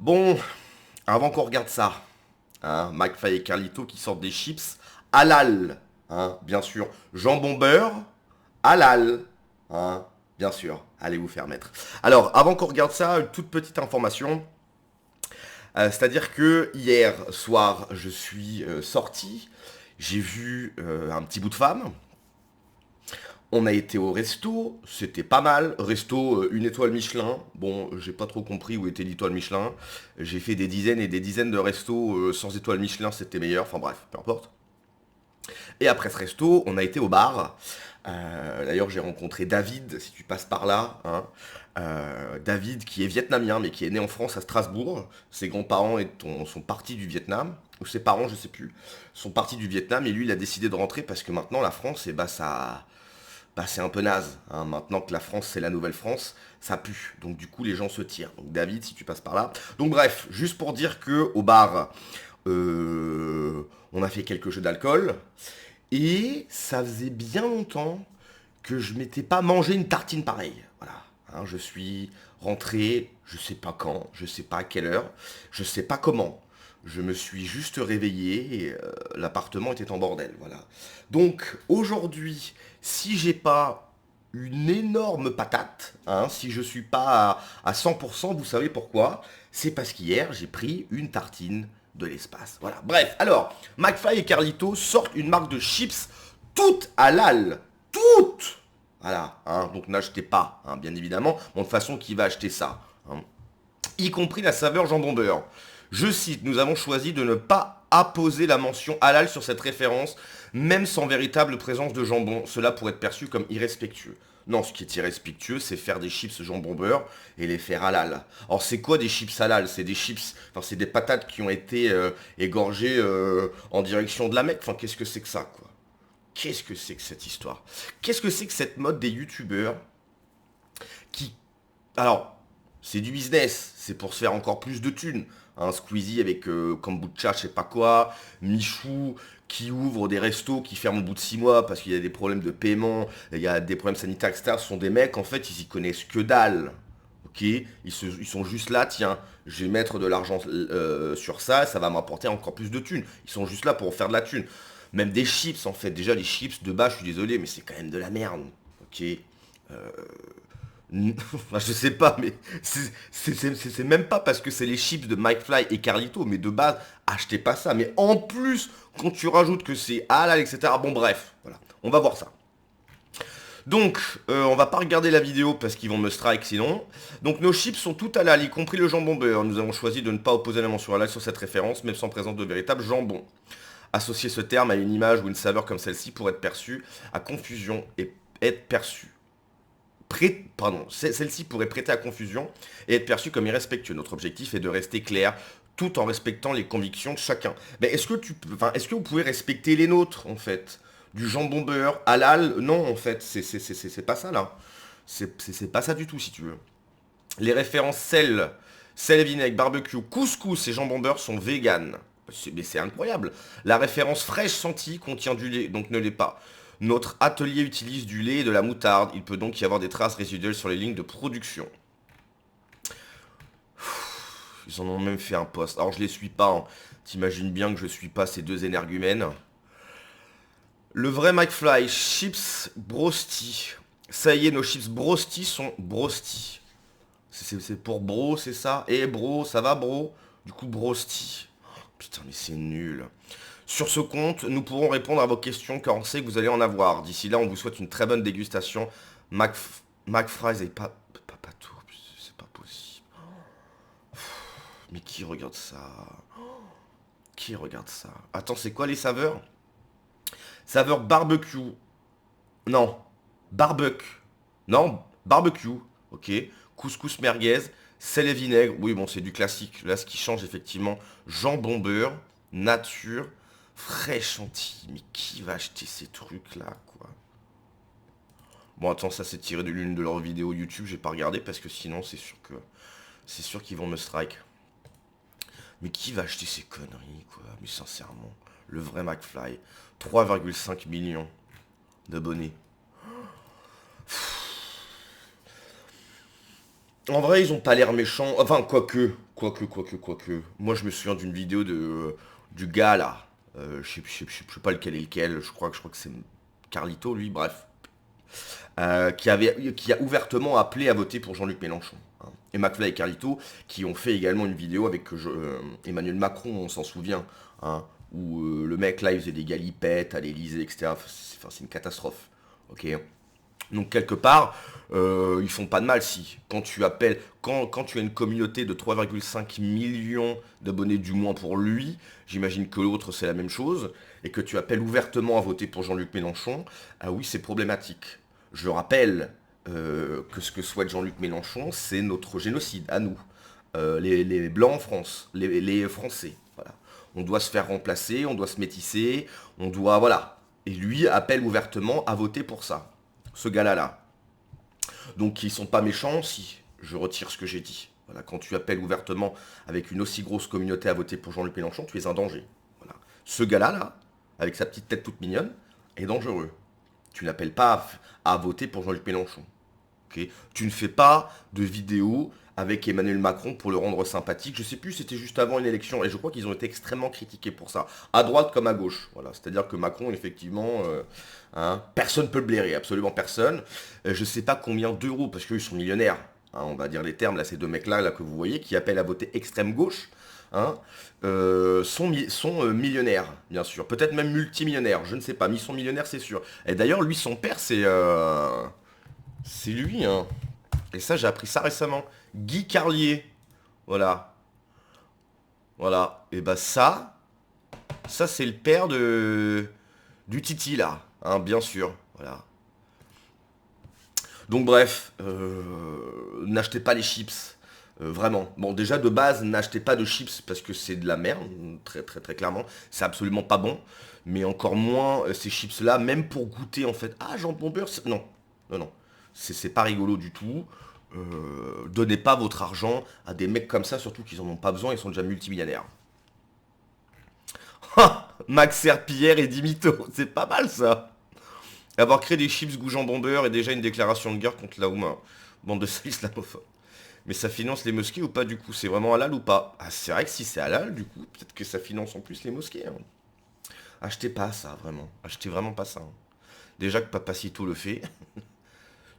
Bon, avant qu'on regarde ça, hein, McFly et Carlito qui sortent des chips halal, hein, bien sûr. Jambon beurre, halal, hein, bien sûr. Allez vous faire mettre. Alors, avant qu'on regarde ça, une toute petite information. C'est-à-dire que hier soir, je suis sorti, j'ai vu un petit bout de femme. On a été au resto, c'était pas mal. Resto, une étoile Michelin. Bon, j'ai pas trop compris où était l'étoile Michelin. J'ai fait des dizaines et des dizaines de restos sans étoile Michelin, c'était meilleur. Enfin bref, peu importe. Et après ce resto, on a été au bar. D'ailleurs, j'ai rencontré David, si tu passes par là, hein. David, qui est vietnamien, mais qui est né en France à Strasbourg. Ses grands-parents sont partis du Vietnam, ou ses parents, je sais plus, sont partis du Vietnam, et lui, il a décidé de rentrer parce que maintenant, la France, eh ben, c'est un peu naze, hein. Maintenant que la France, c'est la nouvelle France, ça pue. Donc du coup, les gens se tirent. Donc David, si tu passes par là. Donc bref, juste pour dire que au bar, on a fait quelques jeux d'alcool. Et ça faisait bien longtemps que je m'étais pas mangé une tartine pareille. Voilà. Hein, je suis rentré, je sais pas quand, je sais pas à quelle heure, je sais pas comment. Je me suis juste réveillé et l'appartement était en bordel. Voilà. Donc aujourd'hui, si j'ai pas une énorme patate, hein, si je suis pas à 100%, vous savez pourquoi? C'est parce qu'hier, j'ai pris une tartine de l'espace. Voilà. Bref, alors, McFly et Carlito sortent une marque de chips toutes halal. Toutes. Voilà. Hein, donc n'achetez pas, hein, bien évidemment. Bon, de toute façon, qui va acheter ça, hein, y compris la saveur jambon beurre. Je cite, nous avons choisi de ne pas apposer la mention halal sur cette référence, même sans véritable présence de jambon. Cela pourrait être perçu comme irrespectueux. Non, ce qui est irrespectueux, c'est faire des chips jambon beurre et les faire halal. Alors c'est quoi des chips halal? C'est des chips, enfin c'est des patates qui ont été égorgées en direction de la Mecque. Enfin qu'est-ce que c'est que ça, quoi? Qu'est-ce que c'est que cette histoire? Qu'est-ce que c'est que cette mode des youtubeurs qui... Alors, c'est du business, c'est pour se faire encore plus de thunes. Hein, Squeezie avec kombucha, je sais pas quoi, Michou qui ouvre des restos qui ferment au bout de 6 mois parce qu'il y a des problèmes de paiement, il y a des problèmes sanitaires, etc. Ce sont des mecs, en fait, ils y connaissent que dalle. Ok, ils sont juste là, tiens, je vais mettre de l'argent sur ça, ça va m'apporter encore plus de thunes. Ils sont juste là pour faire de la thune. Même des chips, en fait. Déjà, les chips, de base, je suis désolé, mais c'est quand même de la merde. Ok. Enfin, je sais pas, mais c'est même pas parce que c'est les chips de McFly et Carlito, mais de base, achetez pas ça. Mais en plus, quand tu rajoutes que c'est halal, etc. Bon, bref, voilà, on va voir ça. Donc, on va pas regarder la vidéo parce qu'ils vont me strike sinon. Donc, nos chips sont toutes halal, y compris le jambon beurre. Nous avons choisi de ne pas opposer la mention halal sur cette référence, même sans présence de véritable jambon. Associer ce terme à une image ou une saveur comme celle-ci pourrait être perçue à confusion et être perçue. Pardon, celle-ci pourrait prêter à confusion et être perçue comme irrespectueux. Notre objectif est de rester clair tout en respectant les convictions de chacun. Mais est-ce que vous pouvez respecter les nôtres en fait? Du jambon beurre, halal, non en fait, c'est pas ça là. C'est pas ça du tout si tu veux. Les références sel et vinaigre, barbecue, couscous et jambon beurre sont véganes. Mais c'est incroyable. La référence fraîche sentie contient du lait, donc ne l'est pas. Notre atelier utilise du lait et de la moutarde. Il peut donc y avoir des traces résiduelles sur les lignes de production. Ils en ont même fait un post. Alors je les suis pas, hein. T'imagines bien que je suis pas ces deux énergumènes. Le vrai McFly, chips brosti. Ça y est, nos chips brosti sont brosti. C'est pour bro, c'est ça? Eh bro, ça va bro? Du coup brosti. Putain, mais c'est nul. Sur ce compte, nous pourrons répondre à vos questions car on sait que vous allez en avoir. D'ici là, on vous souhaite une très bonne dégustation. McFries et pas tout. C'est pas possible. Mais qui regarde ça? Qui regarde ça? Attends, c'est quoi les saveurs? Saveur barbecue. Non. Barbecue. Non, barbecue. Ok. Couscous merguez. Sel et vinaigre. Oui, bon, c'est du classique. Là, ce qui change, effectivement, jambon beurre. Nature. Frais chantilly. Mais qui va acheter ces trucs-là, quoi? Bon, attends, ça c'est tiré de l'une de leurs vidéos YouTube. J'ai pas regardé parce que sinon, c'est sûr qu'ils vont me strike. Mais qui va acheter ces conneries, quoi? Mais sincèrement, le vrai McFly. 3,5 millions d'abonnés. En vrai, ils ont pas l'air méchants. Enfin, quoique. Quoique. Moi, je me souviens d'une vidéo du gars, là. Je sais pas lequel est lequel. Je crois que c'est Carlito, lui, bref. Qui a ouvertement appelé à voter pour Jean-Luc Mélenchon, hein. Et McFly et Carlito, qui ont fait également une vidéo avec Emmanuel Macron, on s'en souvient, hein, où le mec, là, il faisait des galipettes à l'Élysée, etc. Enfin, c'est une catastrophe. Ok. Donc quelque part, ils font pas de mal si. Quand tu as une communauté de 3,5 millions d'abonnés du moins pour lui, j'imagine que l'autre c'est la même chose, et que tu appelles ouvertement à voter pour Jean-Luc Mélenchon, ah oui c'est problématique. Je rappelle que ce que souhaite Jean-Luc Mélenchon, c'est notre génocide, à nous, les Blancs en France, les Français. Voilà. On doit se faire remplacer, on doit se métisser, on doit... Voilà. Et lui appelle ouvertement à voter pour ça. Ce gars-là, là. Donc ils sont pas méchants si je retire ce que j'ai dit. Voilà, quand tu appelles ouvertement avec une aussi grosse communauté à voter pour Jean-Luc Mélenchon, tu es un danger. Voilà. Ce gars-là, là, avec sa petite tête toute mignonne, est dangereux. Tu n'appelles pas à voter pour Jean-Luc Mélenchon. Ok. Tu ne fais pas de vidéo avec Emmanuel Macron pour le rendre sympathique. Je sais plus, c'était juste avant une élection et je crois qu'ils ont été extrêmement critiqués pour ça, à droite comme à gauche. Voilà, c'est-à-dire que Macron, effectivement, hein, personne peut le blairer, absolument personne. Je sais pas combien d'euros, parce qu'ils sont millionnaires, hein, on va dire les termes, là, ces deux mecs-là là, que vous voyez, qui appellent à voter extrême gauche, hein, sont millionnaires, bien sûr. Peut-être même multimillionnaires, je ne sais pas, mais ils sont millionnaires, c'est sûr. Et d'ailleurs, lui, son père, c'est lui, hein. Et ça, j'ai appris ça récemment. Guy Carlier. Voilà. Voilà. Et bah ça c'est le père du Titi, là. Hein, bien sûr. Voilà. Donc bref, n'achetez pas les chips. Vraiment. Bon, déjà de base, n'achetez pas de chips parce que c'est de la merde, très très très clairement. C'est absolument pas bon. Mais encore moins ces chips-là, même pour goûter en fait. Ah, jambon beurre, non. Non, non. C'est pas rigolo du tout. Donnez pas votre argent à des mecs comme ça, surtout qu'ils en ont pas besoin, ils sont déjà multimillionnaires. Max Serpillière et Dimito, c'est pas mal ça. Avoir créé des chips goût jambon beurre est déjà une déclaration de guerre contre la Ouma. Bande de sales islamophobes. Mais ça finance les mosquées ou pas du coup? C'est vraiment halal ou pas? Ah, c'est vrai que si c'est halal, du coup, peut-être que ça finance en plus les mosquées, hein. Achetez pas ça, vraiment. Achetez vraiment pas ça, hein. Déjà que Papacito le fait.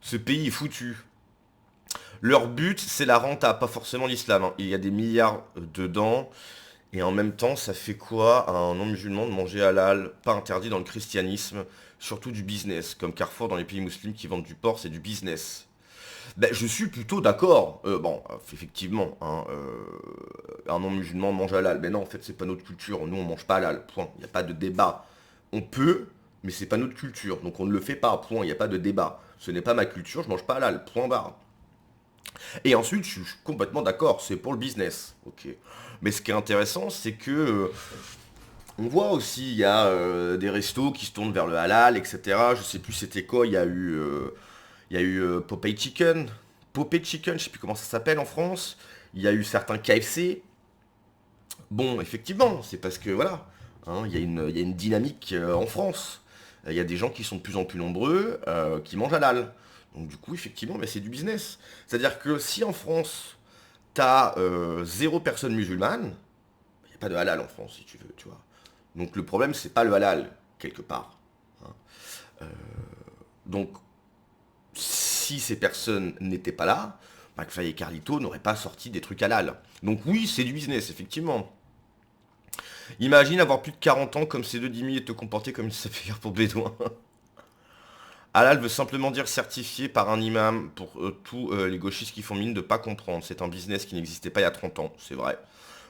Ce pays est foutu. Leur but, c'est la renta, pas forcément l'islam, hein. Il y a des milliards dedans. Et en même temps, ça fait quoi à un non-musulman de manger halal, pas interdit dans le christianisme, surtout du business, comme Carrefour dans les pays musulmans qui vendent du porc, c'est du business. Ben, je suis plutôt d'accord. Bon, effectivement, hein, un non-musulman mange halal. Mais non, en fait, c'est pas notre culture. Nous, on mange pas halal. Point. Il n'y a pas de débat. On peut, mais c'est pas notre culture. Donc on ne le fait pas. Point. Il n'y a pas de débat. Ce n'est pas ma culture. Je mange pas halal. Point barre. Et ensuite, je suis complètement d'accord. C'est pour le business. Ok. Mais ce qui est intéressant, c'est que on voit aussi, il y a des restos qui se tournent vers le halal, etc. Je sais plus c'était quoi. Il y a eu Popeye Chicken. Popeye Chicken, je sais plus comment ça s'appelle en France. Il y a eu certains KFC. Bon, effectivement, c'est parce que voilà, hein, il y a une dynamique en France. Il y a des gens qui sont de plus en plus nombreux qui mangent halal. Donc du coup, effectivement, mais c'est du business. C'est-à-dire que si en France, t'as zéro personne musulmane, il n'y a pas de halal en France, si tu veux, tu vois. Donc le problème, c'est pas le halal, quelque part, hein. Donc, si ces personnes n'étaient pas là, McFly et Carlito n'auraient pas sorti des trucs halal. Donc oui, c'est du business, effectivement. Imagine avoir plus de 40 ans comme ces deux dimi et te comporter comme une saphière pour bédouin. Halal veut simplement dire certifié par un imam pour tous les gauchistes qui font mine de pas comprendre. C'est un business qui n'existait pas il y a 30 ans, c'est vrai.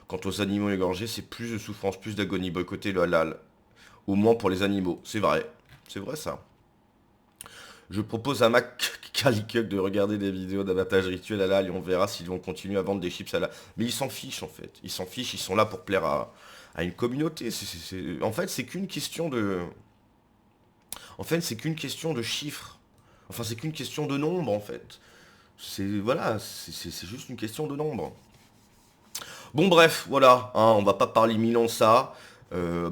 Quant aux animaux égorgés, c'est plus de souffrance, plus d'agonie. Boycotter le halal. Au moins pour les animaux. C'est vrai. C'est vrai ça. Je propose à Mac Calicuk de regarder des vidéos d'abattage rituel halal et on verra s'ils vont continuer à vendre des chips halal. Mais ils s'en fichent en fait. Ils s'en fichent, ils sont là pour plaire à une communauté. En fait, c'est qu'une question de... En fait, c'est qu'une question de chiffres. Enfin, c'est qu'une question de nombre en fait. Voilà, c'est juste une question de nombre. Bon bref, voilà, hein, on va pas parler mille ans de ça.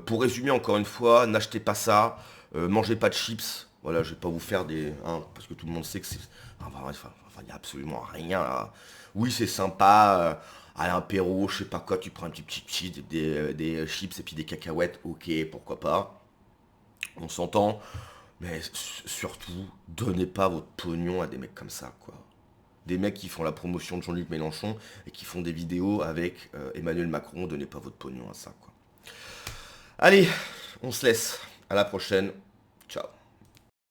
Pour résumer encore une fois, n'achetez pas ça, mangez pas de chips. Voilà, je vais pas vous faire des... hein, parce que tout le monde sait que c'est... Enfin, il n'y a absolument rien là. Oui, c'est sympa à l'apéro, je sais pas quoi, tu prends un petit chips, des chips et puis des cacahuètes, ok, pourquoi pas. On s'entend, mais surtout, donnez pas votre pognon à des mecs comme ça, quoi. Des mecs qui font la promotion de Jean-Luc Mélenchon et qui font des vidéos avec Emmanuel Macron, donnez pas votre pognon à ça, quoi. Allez, on se laisse. À la prochaine. Ciao.